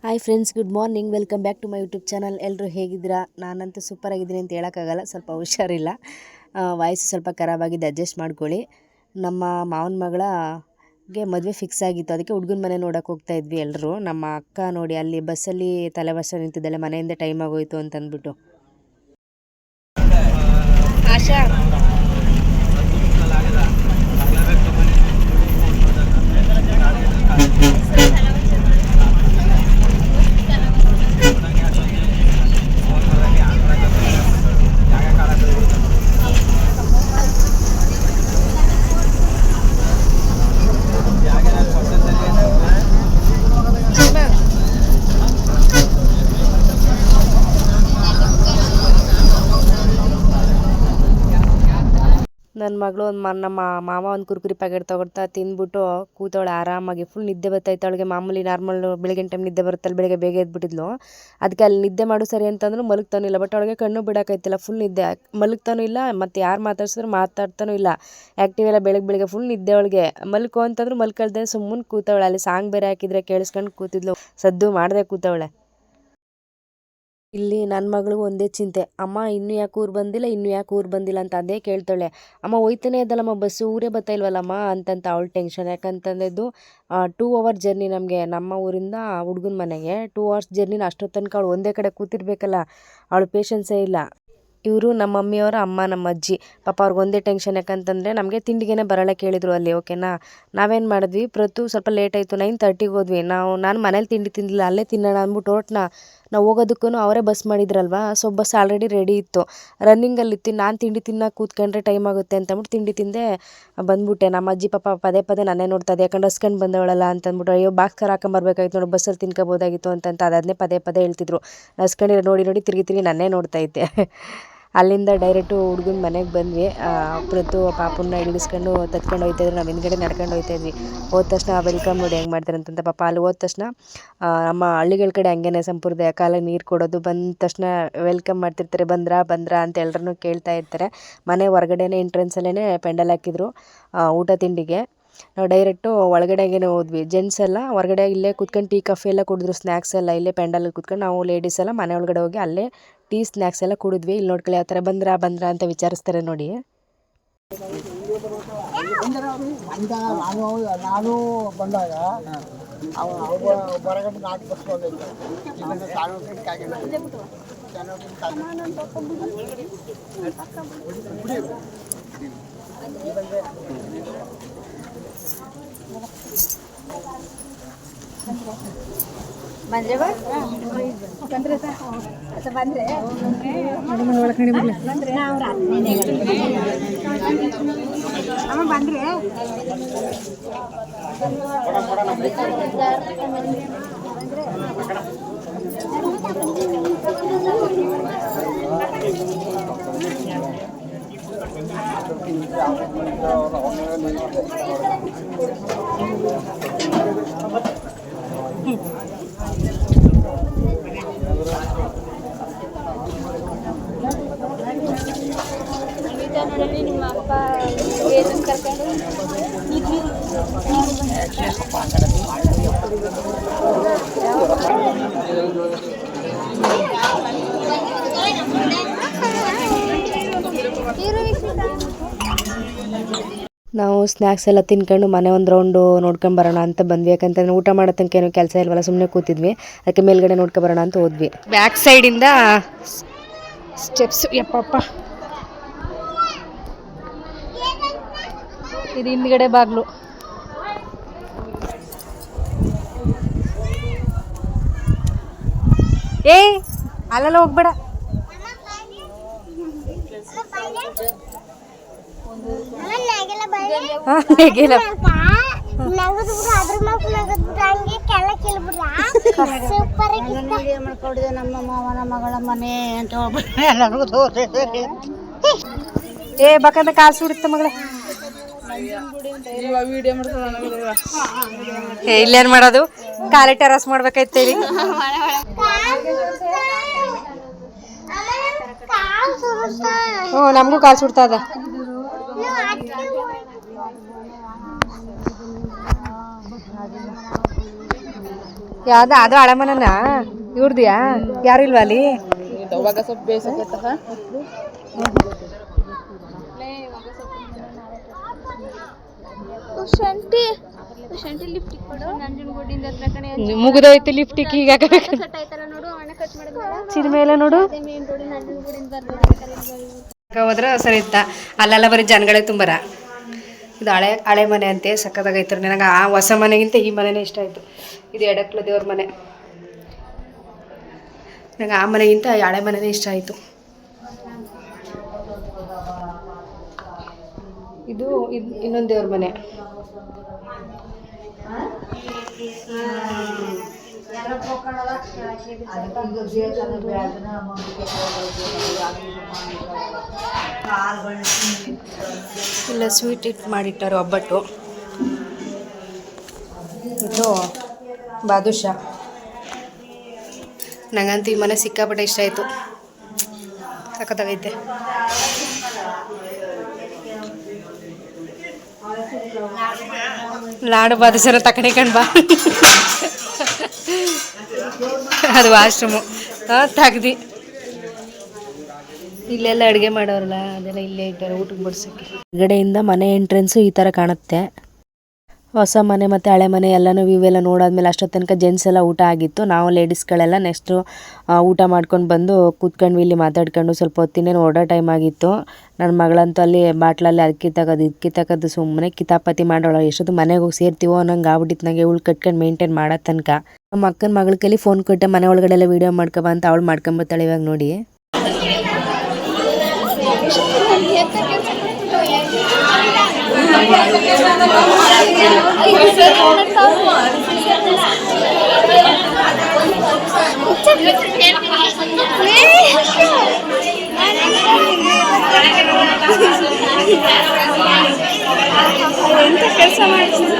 Hi friends, good morning. Welcome back to my YouTube channel. ಎಲ್ಲರೂ ಹೇಗಿದ್ದೀರಾ? ನಾನಂತೂ super ಆಗಿದ್ದೀನಿ ಅಂತ ಹೇಳೋಕ್ಕಾಗಲ್ಲ. ಸ್ವಲ್ಪ ಹುಷಾರಿಲ್ಲ, ವಾಯ್ಸ್ ಸ್ವಲ್ಪ ಖರಾಬಾಗಿದೆ, ಅಡ್ಜಸ್ಟ್ ಮಾಡ್ಕೊಳ್ಳಿ. ನಮ್ಮ ಮಾವನ ಮಗಳಿಗೆ ಮದುವೆ ಫಿಕ್ಸ್ ಆಗಿತ್ತು, ಅದಕ್ಕೆ ಹುಡುಗನ ಮನೆ ನೋಡೋಕೆ ಹೋಗ್ತಾ ಇದ್ವಿ ಎಲ್ಲರೂ. ನಮ್ಮ ಅಕ್ಕ ನೋಡಿ ಅಲ್ಲಿ ಬಸ್ಸಲ್ಲಿ ತಲೆ ವರ್ಷ ನಿಂತಿದ್ದಾಳೆ, ಮನೆಯಿಂದ ಟೈಮ್ ಆಗೋಯ್ತು ಅಂತಂದ್ಬಿಟ್ಟು. ಆಶಾ ನನ್ನ ಮಗಳು ನಮ್ಮ ಮಾವ ಒಂದು ಕುರ್ಕುರಿ ಪ್ಯಾಕೆಟ್ ತೊಗೊಳ್ತಾ ತಿಂದ್ಬಿಟ್ಟು ಕೂತವಳೆ ಆರಾಮಾಗಿ. ಫುಲ್ ನಿದ್ದೆ ಬರ್ತಾಯಿತ್ತು ಅವಳಿಗೆ. ಮಾಮೂಲಿ ನಾರ್ಮಲ್ ಬೆಳಗಿನ ಟೈಮ್ ನಿದ್ದೆ ಬರುತ್ತಲ್ಲ, ಬೆಳಗ್ಗೆ ಬೇಗ ಎದ್ಬಿಟ್ಟಿದ್ಲು. ಅದಕ್ಕೆ ಅಲ್ಲಿ ನಿದ್ದೆ ಮಾಡು ಸರಿ ಅಂತಂದ್ರು ಮಲಗ್ತಾನೂ ಇಲ್ಲ. ಬಟ್ ಅವಳಿಗೆ ಕಣ್ಣು ಬಿಡೋಕ್ಕಾಯ್ತಿಲ್ಲ, ಫುಲ್ ನಿದ್ದೆ. ಮಲಗ್ತಾನೂ ಇಲ್ಲ, ಮತ್ತು ಯಾರು ಮಾತಾಡ್ಸಿದ್ರು ಮಾತಾಡ್ತಾನೂ ಇಲ್ಲ. ಆ್ಯಕ್ಟಿವ್ ಎಲ್ಲ ಬೆಳಗ್ಗೆ ಫುಲ್ ನಿದ್ದೆ ಅವಳಿಗೆ. ಮಲ್ಕೋ ಅಂತಂದ್ರು ಮಲ್ಕೊಳ್ದೆ ಸುಮ್ಮನೆ ಕೂತವಳೆ. ಅಲ್ಲಿ ಸಾಂಗ್ ಬೇರೆ ಹಾಕಿದ್ರೆ ಕೇಳಿಸ್ಕೊಂಡು ಕೂತಿದ್ಲು, ಸದ್ದು ಮಾಡದೆ ಕೂತವಳೆ. ಇಲ್ಲಿ ನನ್ನ ಮಗಳಿಗೂ ಒಂದೇ ಚಿಂತೆ, ಅಮ್ಮ ಇನ್ನೂ ಯಾಕೆ ಊರು ಬಂದಿಲ್ಲ ಅಂತ ಅದೇ ಕೇಳ್ತಾಳೆ. ಅಮ್ಮ ಹೋಯ್ತಾನೆ ಇದ್ದಲ್ಲಮ್ಮ ಬಸ್ಸು, ಊರೇ ಬರ್ತಾ ಇಲ್ವಲ್ಲಮ್ಮ ಅಂತಂತ ಅವಳು ಟೆನ್ಷನ್. ಯಾಕಂತಂದಿದ್ದು 2 ಅವರ್ ಜರ್ನಿ ನಮಗೆ, ನಮ್ಮ ಊರಿಂದ ಹುಡುಗನ ಮನೆಗೆ 2 ಅವರ್ಸ್ ಜರ್ನಿನ. ಅಷ್ಟೊತ್ತು ತನಕ ಅವಳು ಒಂದೇ ಕಡೆ ಕೂತಿರ್ಬೇಕಲ್ಲ, ಅವಳು ಪೇಷನ್ಸೇ ಇಲ್ಲ. ಇವರು ನಮ್ಮ ಮಮ್ಮಿಯವರ ಅಮ್ಮ, ನಮ್ಮ ಅಜ್ಜಿ ಪಾಪ ಅವ್ರಿಗೆ ಒಂದೇ ಟೆನ್ಷನ್. ಯಾಕಂತಂದರೆ ನಮಗೆ ತಿಂಡಿಗೇನೆ ಬರಲ್ಲ ಕೇಳಿದ್ರು ಅಲ್ಲಿ. ಓಕೆನಾ, ನಾವೇನು ಮಾಡಿದ್ವಿ, ಸ್ವಲ್ಪ ಲೇಟ್ ಆಯಿತು, 9:30ಗೆ ಹೋದ್ವಿ. ನಾನು ಮನೇಲಿ ತಿಂಡಿ ತಿಂದಿಲ್ಲ, ಅಲ್ಲೇ ತಿನ್ನೋಣ ಅಂದ್ಬಿಟ್ಟು ಹೊರಟ್ನ. ನಾವು ಹೋಗೋದಕ್ಕೂ ಅವರೇ ಬಸ್ ಮಾಡಿದ್ರಲ್ವ, ಸೊ ಬಸ್ ಆಲ್ರೆಡಿ ರೆಡಿ ಇತ್ತು, ರನ್ನಿಂಗಲ್ಲಿತ್ತು. ನಾನು ತಿಂಡಿ ತಿನ್ನೋಕೆ ಕೂತ್ಕೊಂಡ್ರೆ ಟೈಮ್ ಆಗುತ್ತೆ ಅಂತಂದ್ಬಿಟ್ಟು ತಿಂಡಿ ತಿಂದೆ ಬಂದ್ಬಿಟ್ಟೆ. ನಮ್ಮ ಅಜ್ಜಿ ಪಾಪ ಪದೇ ನನ್ನೇ ನೋಡ್ತಾ ಇದೆ, ಯಾಕಂದ್ರೆ ಹಸ್ಕೊಂಡು ಬಂದವಳಲ್ಲ ಅಂತಂದ್ಬಿಟ್ಟು. ಅಯ್ಯೋ ಬಾಕ್ಸ್ಕರ್ ಹಾಕೊಂಬರ್ಬೇಕಾಯ್ತು ನೋಡಿ, ಬಸ್ಸಲ್ಲಿ ತಿನ್ಕೋಬೋದಾಗಿತ್ತು ಅಂತ ಅದನ್ನೇ ಪದೇ ಹೇಳ್ತಿದ್ರು. ಹಸ್ಕೊಂಡಿರೋ ನೋಡಿ ತಿರುಗಿ ನನ್ನೇ ನೋಡ್ತಾ ಇದ್ದೆ. ಅಲ್ಲಿಂದ ಡೈರೆಕ್ಟು ಹುಡುಗನ ಮನೆಗೆ ಬಂದ್ವಿ. ಪ್ರತು ಪಾಪನ್ನ ಇಳಿಸ್ಕೊಂಡು ತತ್ಕೊಂಡು ಹೋಗ್ತಾಯಿದ್ರು, ನಾವು ಹಿಂದ್ಗಡೆ ನಡ್ಕೊಂಡು ಹೋಗ್ತಾಯಿದ್ವಿ. ಹೋದ ತಕ್ಷಣ ವೆಲ್ಕಮ್ ನೋಡಿ ಹೆಂಗೆ ಮಾಡ್ತಾರೆ ಅಂತಂತ. ಪಾಪ ಅಲ್ಲಿ ಹೋದ ತಕ್ಷಣ ನಮ್ಮ ಹಳ್ಳಿಗಳ ಕಡೆ ಹಂಗೇನೆ ಸಂಪ್ರದಾಯ, ಕಾಲಿಗೆ ನೀರು ಕೊಡೋದು, ಬಂದ ತಕ್ಷಣ ವೆಲ್ಕಮ್ ಮಾಡ್ತಿರ್ತಾರೆ. ಬಂದ್ರಾ ಅಂತ ಎಲ್ಲರನ್ನೂ ಕೇಳ್ತಾ ಇರ್ತಾರೆ. ಮನೆ ಹೊರಗಡೆನೇ ಎಂಟ್ರೆನ್ಸಲ್ಲೇ ಪೆಂಡಲ್ ಹಾಕಿದ್ರು ಊಟ ತಿಂಡಿಗೆ. ನಾವು ಡೈರೆಕ್ಟು ಒಳಗಡೆಗೇ ಹೋದ್ವಿ. ಜೆಂಟ್ಸ್ ಎಲ್ಲ ಹೊರಗಡೆ ಇಲ್ಲೇ ಕೂತ್ಕೊಂಡು ಟೀ ಕಾಫಿ ಎಲ್ಲ ಕುಡಿದ್ರು, ಸ್ನ್ಯಾಕ್ಸ್ ಎಲ್ಲ ಇಲ್ಲೇ ಪೆಂಡಲಲ್ಲಿ ಕೂತ್ಕೊಂಡು. ನಾವು ಲೇಡೀಸ್ ಎಲ್ಲ ಮನೆ ಒಳಗಡೆ ಹೋಗಿ ಅಲ್ಲೇ ಟೀ ಸ್ನ್ಯಾಕ್ಸ್ ಎಲ್ಲ ಕುಡಿದ್ವಿ. ಇಲ್ಲಿ ನೋಡ್ಕೊಳ್ಳಿ ಯಾವ ಥರ ಬಂದ್ರಾ ಅಂತ ವಿಚಾರಿಸ್ತಾರೆ ನೋಡಿ. ನಾನು ಬಂದಾಗ ಬಂದ್ರೆ ನೋಡಲಿ ನಿಮ್ಮ ಅಪ್ಪ ಏನು ಕರ್ಕೊಂಡು ನಾವು ಸ್ನ್ಯಾಕ್ಸ್ ಎಲ್ಲ ತಿನ್ಕೊಂಡು ಮನೆ ಒಂದು ರೌಂಡು ನೋಡ್ಕೊಂಡು ಬರೋಣ ಅಂತ ಬಂದ್ವಿ. ಯಾಕಂತಂದ್ರೆ ಊಟ ಮಾಡೋ ತನಕ ಏನೂ ಕೆಲಸ ಇಲ್ವಲ್ಲ, ಸುಮ್ಮನೆ ಕೂತಿದ್ವಿ. ಅದಕ್ಕೆ ಮೇಲ್ಗಡೆ ನೋಡ್ಕೊ ಬರೋಣ ಅಂತ ಹೋದ್ವಿ. ಬ್ಯಾಕ್ ಸೈಡಿಂದ ಸ್ಟೆಪ್ಸ್, ಯಪ್ಪಪ್ಪ ಇದು ಹಿಂದ್ಗಡೆ ಬಾಗ್ಲು. ಅಲ್ಲೆಲ್ಲ ಹೋಗ್ಬೇಡ. ನಮ್ಮ ಮಾವನ ಮಗಳ ಮನೆ ಅಂತ ಬೇಕಂತ ಕಾಸು ಹುಡುತ್ತೆ ಮಗಳೇ. ಇಲ್ಲೇನ್ ಮಾಡೋದು, ಕಾಲಿ ಟೆರಸ್ ಮಾಡ್ಬೇಕಾಯ್ತೇಳಿ. ಹ್ಞೂ ನಮಗೂ ಕಾಲು ಸುಡ್ತಾ ಇದೆ. ಯಾವ್ದ ಅದು ಹಳೆ ಮನೆನಾ ಇವ್ರದ್ಯಾ? ಯಾರು ಇಲ್ವಾ ಅಲ್ಲಿ? ಮುಗಿದೋಯ್ತು ಲಿಫ್ಟಿಕ್ ಈಗ ಚಿಲ್ಮೆ ಎಲ್ಲ ನೋಡು ಹೋದ್ರೆ ಸರಿ ಇತ್ತ. ಅಲ್ಲೆಲ್ಲ ಬರೀ ಜನಗಳೇ ತುಂಬರ. ಇದು ಹಳೆ ಮನೆ ಅಂತೆ, ಸಕ್ಕತ್ತಾಗೈತೆ. ನನಗೆ ಆ ಹೊಸ ಮನೆಗಿಂತ ಈ ಮನೆನೇ ಇಷ್ಟ ಆಯಿತು. ಇದು ಎಡಕ್ಲ ದೇವ್ರ ಮನೆ. ನನಗೆ ಆ ಮನೆಗಿಂತ ಹಳೆ ಮನೆನೇ ಇಷ್ಟ ಆಯಿತು. ಇದು ಇನ್ನೊಂದು ದೇವ್ರ ಮನೆ. ಇಲ್ಲ ಸ್ವೀಟ್ ಇಟ್ಟು ಮಾಡಿಟ್ಟಾರೆ, ಒಬ್ಬಟ್ಟು. ಇದು ಬಾದುಷಾ. ನಂಗಂತೂ ಈ ಮನೆ ಸಿಕ್ಕಾಪಟ್ಟೆ ಇಷ್ಟ ಆಯಿತು, ಸಖತ್ತಾಗೈತೆ. ಲಾಡು ಬಾದುಷಾನ ತಕೊಂಡ್ ಬಾ. ಅದು ವಾಶ್ರೂಮು ತೆಗ್ದು ಇಲ್ಲೆಲ್ಲ ಅಡುಗೆ ಮಾಡೋರಲ್ಲ, ಅದೆಲ್ಲ ಇಲ್ಲೇ ಇದ್ದಾರೆ ಊಟಕ್ಕೆ ಬಡ್ಸೋಕ್ಕೆ. ಹೊರಗಡೆಯಿಂದ ಮನೆ ಎಂಟ್ರೆನ್ಸು ಈ ಥರ ಕಾಣುತ್ತೆ. ಹೊಸ ಮನೆ ಮತ್ತು ಹಳೆ ಮನೆ ಎಲ್ಲನೂ ವ್ಯೂ ಎಲ್ಲ ನೋಡಾದ್ಮೇಲೆ ಅಷ್ಟೊತ್ತು ತನಕ ಜೆಂಟ್ಸ್ ಎಲ್ಲ ಊಟ ಆಗಿತ್ತು. ನಾವು ಲೇಡೀಸ್ಗಳೆಲ್ಲ ನೆಕ್ಸ್ಟು ಊಟ ಮಾಡ್ಕೊಂಡು ಬಂದು ಕೂತ್ಕೊಂಡ್ವಿ. ಇಲ್ಲಿ ಮಾತಾಡ್ಕೊಂಡು ಸ್ವಲ್ಪ ಹೊತ್ತಿನೇನು ಹೊರಡೋ ಟೈಮ್ ಆಗಿತ್ತು. ನನ್ನ ಮಗಳಂತೂ ಅಲ್ಲಿ ಬಾಟ್ಲಲ್ಲಿ ಅದಕ್ಕೆ ತಗೋದು ಸುಮ್ಮನೆ ಕಿತಾಪತಿ ಮಾಡೋಳು. ಎಷ್ಟೊತ್ತು ಮನೆಗೆ ಹೋಗಿ ಸೇರ್ತೀವೋ ಅನ್ನಂಗೆ ಆಗ್ಬಿಟ್ಟಿತ್ತು ನನಗೆ. ಇವಳು ಕಟ್ಕೊಂಡು ಮೇಂಟೈನ್ ಮಾಡೋ ತನಕ. ನಮ್ಮ ಅಕ್ಕನ ಮಗಳ ಕೈಲಿ ಫೋನ್ ಕೊಟ್ಟೆ, ಮನೆ ಒಳಗಡೆ ಎಲ್ಲ ವೀಡಿಯೋ ಮಾಡ್ಕೊಬ ಅಂತ. ಅವಳು ಮಾಡ್ಕೊಂಬರ್ತಾಳೆ ಇವಾಗ ನೋಡಿ. ಎಂತ ಕೆಲಸ ಮಾಡ್ತೀನಿ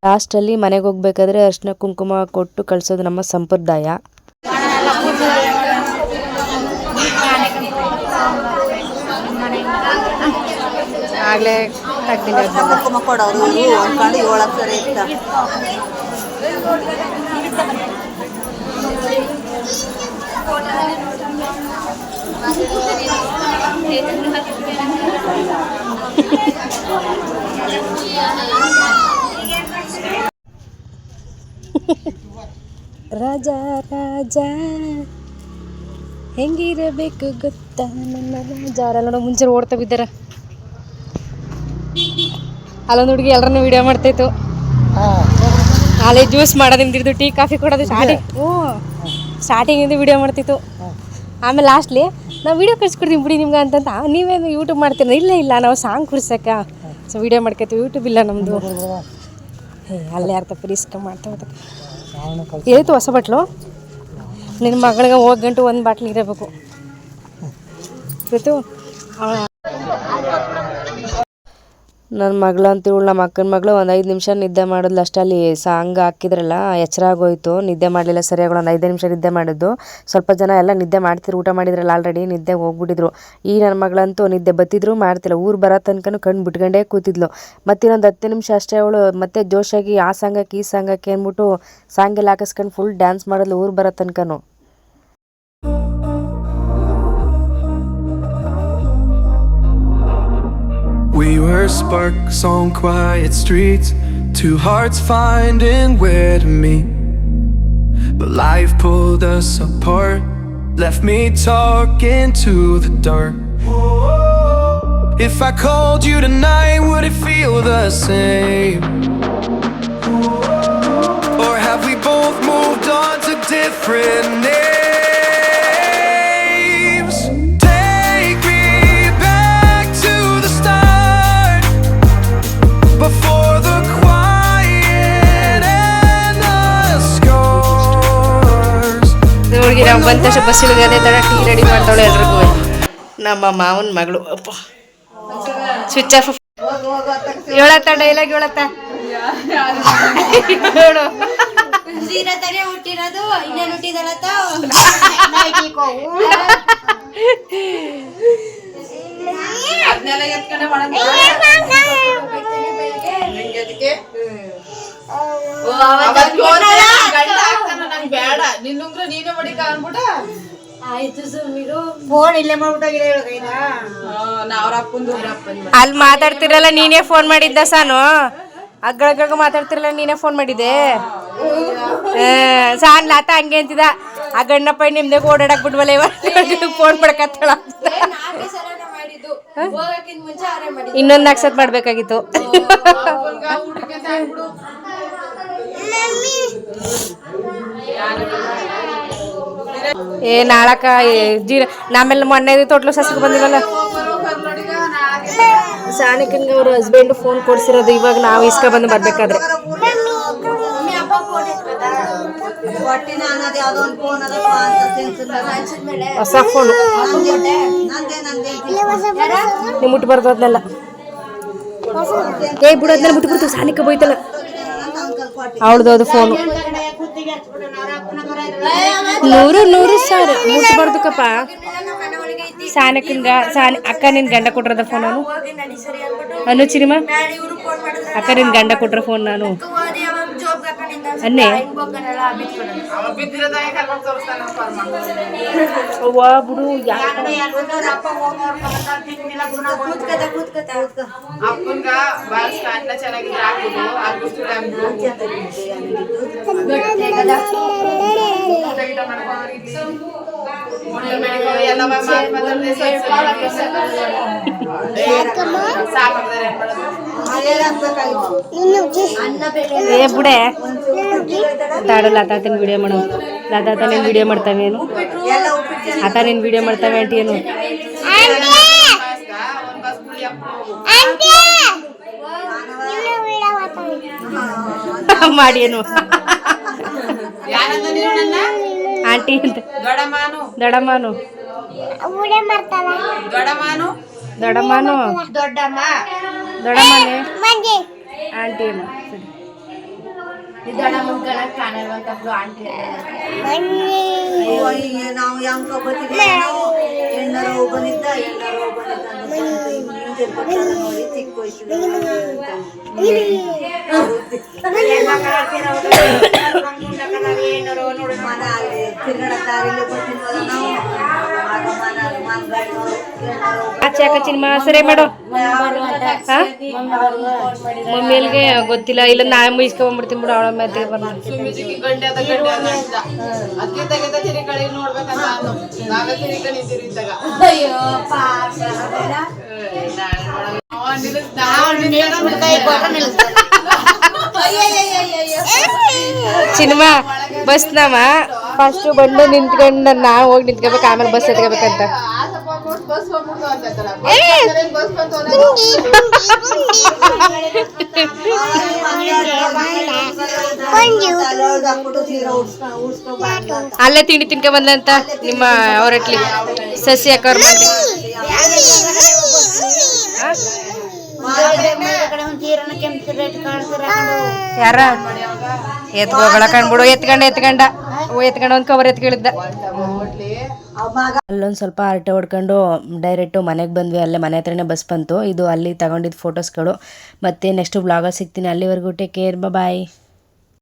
ಲಾಸ್ಟಲ್ಲಿ ಮನೆಗೆ ಹೋಗ್ಬೇಕಾದ್ರೆ ಅರಿಶಿನ ಕುಂಕುಮ ಕೊಟ್ಟು ಕಳ್ಸೋದು ನಮ್ಮ ಸಂಪ್ರದಾಯ. ಆಗಲೇ ಕುಂಕುಮ ಕೊಡೋರು ಅಂದ್ಕೊಂಡು 7 ಅಕ್ಷರ ಇತ್ತ. ರಾಜ ರಾಜ ಹೆಂಗಿರಬೇಕು ಗೊತ್ತಾ ನನ್ನ ರಾಜ. ಅವರೆಲ್ಲ ಮುಂಚೆ ಓಡ್ತಾ ಬಿದ್ದಾರ. ಅಲ್ಲೊಂದು ಹುಡುಗಿ ಎಲ್ಲರನ್ನೂ ವಿಡಿಯೋ ಮಾಡ್ತಾಯಿತ್ತು. ಅಲ್ಲೇ ಜ್ಯೂಸ್ ಮಾಡೋದಿಂದಿದ್ದು, ಟೀ ಕಾಫಿ ಕೊಡೋದು ಸ್ಟಾರ್ಟಿಂಗಿಂದ ವಿಡಿಯೋ ಮಾಡ್ತಿತ್ತು. ಆಮೇಲೆ ಲಾಸ್ಟ್ಲಿ ನಾವು ವಿಡಿಯೋ ಕಳ್ಸಿಕೊಡ್ತೀವಿ ಬಿಡಿ ನಿಮ್ಗೆ ಅಂತಂತ. ನೀವೇನು ಯೂಟ್ಯೂಬ್ ಮಾಡ್ತೀರ? ಇಲ್ಲ ನಾವು ಸಾಂಗ್ ಕುಡ್ಸಕ್ಕ ಸೊ ವಿಡಿಯೋ ಮಾಡ್ಕೊತೀವಿ. ಯೂಟ್ಯೂಬ್ ಇಲ್ಲ ನಮ್ಮದು. ಅಲ್ಲೇ ಯಾರ್ತಪ್ಪ ರಿಸ್ಕ್ ಮಾಡ್ತಾ ಹೋದಕ್ಕೆ ಏತು ಹೊಸ ಬಾಟ್ಲು. ನಿನ್ನ ಮಗಳಿಗೆ ಹೋಗಿ ಗಂಟು ಒಂದು ಬಾಟ್ಲು ಇರಬೇಕು ಗೊತ್ತು. ನನ್ನ ಮಗಳಂತ ಇವಳು ನಮ್ಮ ಅಕ್ಕನ ಮಗಳು ಒಂದು 5 ನಿಮಿಷ ನಿದ್ದೆ ಮಾಡಿದ್ಲು ಅಷ್ಟಲ್ಲಿ. ಸಾಂಗ್ ಹಾಕಿದ್ರಲ್ಲ ಎಚ್ಚರ ಆಗೋಯ್ತು. ನಿದ್ದೆ ಮಾಡಲಿಲ್ಲ ಸರಿಯಾಗಿ. ಒಂದು 5 ನಿಮಿಷ ನಿದ್ದೆ ಮಾಡಿದ್ದು. ಸ್ವಲ್ಪ ಜನ ಎಲ್ಲ ನಿದ್ದೆ ಮಾಡ್ತಿದ್ರು, ಊಟ ಮಾಡಿದ್ರಲ್ಲ ಆಲ್ರೆಡಿ, ನಿದ್ದೆ ಹೋಗ್ಬಿಟ್ಟಿದ್ರು. ಈ ನನ್ನ ಮಗಳಂತೂ ನಿದ್ದೆ ಬತ್ತಿದ್ರು ಮಾಡ್ತಿಲ್ಲ. ಊರು ಬರೋ ತನಕ ಕಣ್ಣು ಬಿಟ್ಕೊಂಡೇ ಕೂತಿದ್ಲು. ಮತ್ತಿನ್ನೊಂದು 10 ನಿಮಿಷ ಅಷ್ಟೇ ಅವಳು ಮತ್ತೆ ಜೋಶಾಗಿ ಆ ಸಾಂಗಕ್ಕೆ ಈ ಸಾಂಗಕ್ಕೆ ಅಂದ್ಬಿಟ್ಟು ಸಾಂಗೆಲ್ಲ ಹಾಕಿಸ್ಕೊಂಡು ಫುಲ್ ಡ್ಯಾನ್ಸ್ ಮಾಡಿದ್ಲು ಊರು ಬರೋ ತನಕನೂ. We were sparks on quiet streets, 2 hearts finding where to meet. But life pulled us apart, left me talking to the dark. If I called you tonight, would it feel the same? Or have we both moved on to different names? Before the quiet and the scars. ಬಂದ ತಕ್ಷಣ bus ಇಳಿದು ಅದೇ ಥರ tea ready ಮಾಡ್ತಾಳೆ ಎಲ್ರಿಗೂ. ನಮ್ಮ ಮಾವನ ಮಗಳು ಅಪ್ಪ ಸ್ವಿಚ್ ಆಫ್. ಹೇಳತ್ತ ಡೈಲಾಗ್ ಹೇಳತ್ತ ಹೇಳು. ಹುಟ್ಟಿರೋದು ಇನ್ನೇನು ಹುಟ್ಟಿದಳತ್ತ ಬೇಡ ನಿನ್ನುಂಗ್ರ ನೀನೇ ಮಡಿಕ ಅನ್ಬಿಟ್ಟ ಆಯ್ತು ಸುಮ್ಮಿರು. ಫೋನ್ ಇಲ್ಲೇ ಮಾಡ್ಬಿಟ್ಟಾಗಿಲ್ಲ ಅಲ್ಲಿ ಮಾತಾಡ್ತಿರಲ್ಲ ನೀನೇ ಫೋನ್ ಮಾಡಿದ್ದ ಸಾನು ಅಗ್ಗಳಗ ಮಾತಾಡ್ತಿರಲ್ಲ ನೀನೇ ಫೋನ್ ಮಾಡಿದ್ದೆ. ಸಾನ್ ಲಾತ ಹಂಗೆ ಅಂತಿದ ಆ ಗಣ್ಣಪ್ಪ ನಿಮ್ದೆ ಓಡಾಡಕ್ ಬಿಡ್ವಲ್ಲ ಇವ ಫೋನ್ ಮಾಡಕತ್ತಾಳ. ಇನ್ನೊಂದು ಅಕ್ಸೆಪ್ಟ್ ಮಾಡ್ಬೇಕಾಗಿತ್ತು. ಏ ನಾಳಕ ನಮ್ಮೆಲ್ಲ ಮೊನ್ನೆ ತೊಟ್ಲು ಸಸ್ಗೆ ಬಂದಿರಲ್ಲ ಸಾನಿಕನ್ಗೆ ಅವ್ರ ಹಸ್ಬೆಂಡ್ ಫೋನ್ ಕೊಡ್ಸಿರೋದು. ಇವಾಗ ನಾವು ಇಸ್ಕ ಬಂದು ಬರ್ಬೇಕಾದ್ರೆ ಹೊಸ ಫೋನು ನೀವು ಮುಟ್ಬಾರ್ದು ಅದನ್ನೆಲ್ಲ. ಏ ಬಿಡೋದ್ನೆಲ್ಲ ಮುಟ್ಬಿಡ್ತು ಸಾನಿಕ ಬೋಯ್ತಲ್ಲ ಅವಳದು ಅದು ಫೋನು. 100 ಸಾವಿರ ಮುಟ್ಬಾರ್ದು ಕಪ್ಪ. ಸಾನಕನ್ಗ ಅಕ್ಕ ನಿನ್ ಗಂಡ ಕೊಟ್ರದ ಫೋನ್ ನಾನು ಅನ್ನು ಚಿನಿಮಾ ಅಕ್ಕ ನಿನ್ ಗಂಡ ಕೊಟ್ರ ಫೋನ್ ನಾನು ಅನ್ನೆ ಅವ್ವ ಬಿಡು. ಏ ಬುಡೆ ತಾಡು ಲತಾತನ ವಿಡಿಯೋ ಮಾಡು. ಲತಾತ ನೀನು ವಿಡಿಯೋ ಮಾಡ್ತಾವೇನು ಆತ ನೀನು ವಿಡಿಯೋ ಮಾಡ್ತಾವೆ ಆಂಟಿ ಏನು ಮಾಡಿ ಏನು ಆಂಟಿ ಅಂತ ದೊಡಮಾನು ದೊಡಮಾನು ದೊಡಮನೆ ಆಂಟಿ ಏನು ನಾವು ಹೆಂಗ ಬರ್ತಿದ್ವಿ ಹೆಣ್ಣರು ಬಂದಿದ್ದ ನೋಡಿ ಚಿಕ್ಕ ಚಿನ್ಮ ಸರಿ ಮಾಡು. ಮಮ್ಮಿಯಲ್ಗೆ ಗೊತ್ತಿಲ್ಲ ಇಲ್ಲ ನಾ ಮುಗಿಸ್ಕೊಂಡ್ಬಿಡ್ತೀನಿ ಬಿಡು ಅವಳ ಮತ್ತೆ ಸಿನಿಮಾ ಬಸ್ ನಾಮ ಫಸ್ಟ್ ಬಂದು ನಿಂತ್ಕೊಂಡು ನಾವು ಹೋಗಿ ನಿಂತ್ಕೋಬೇಕು ಆಮೇಲೆ ಬಸ್ ಎತ್ಕೋಬೇಕಂತ. ಅಲ್ಲೇ ತಿಂಡಿ ತಿನ್ಕೊ ಬಂದಂತ ನಿಮ್ಮ ಅವರಟ್ಲಿ ಸಸಿ ಹಾಕೋರ್ ಮಂದಿ ಯಾರ ಎತ್ಕೋಗಳ ಕಣ್ಬಿಡು ಎತ್ಕೊಂಡ ಒಂದು ಕವರ್ ಎತ್ಕೊಳ್ಳಿದ್ದ. ಅಲ್ಲೊಂದು ಸ್ವಲ್ಪ ಹರಟೆ ಹೊಡ್ಕೊಂಡು ಡೈರೆಕ್ಟು ಮನೆಗೆ ಬಂದ್ವಿ. ಅಲ್ಲೇ ಮನೆ ಹತ್ರನೇ ಬಸ್ ಬಂತು. ಇದು ಅಲ್ಲಿ ತಗೊಂಡಿದ್ದು ಫೋಟೋಸ್ಗಳು. ಮತ್ತೆ ನೆಕ್ಸ್ಟ್ ಬ್ಲಾಗಲ್ಲಿ ಸಿಗ್ತೀನಿ. ಅಲ್ಲಿವರೆಗೂ ಟೇಕ್ ಕೇರ್, ಬಾಯ್.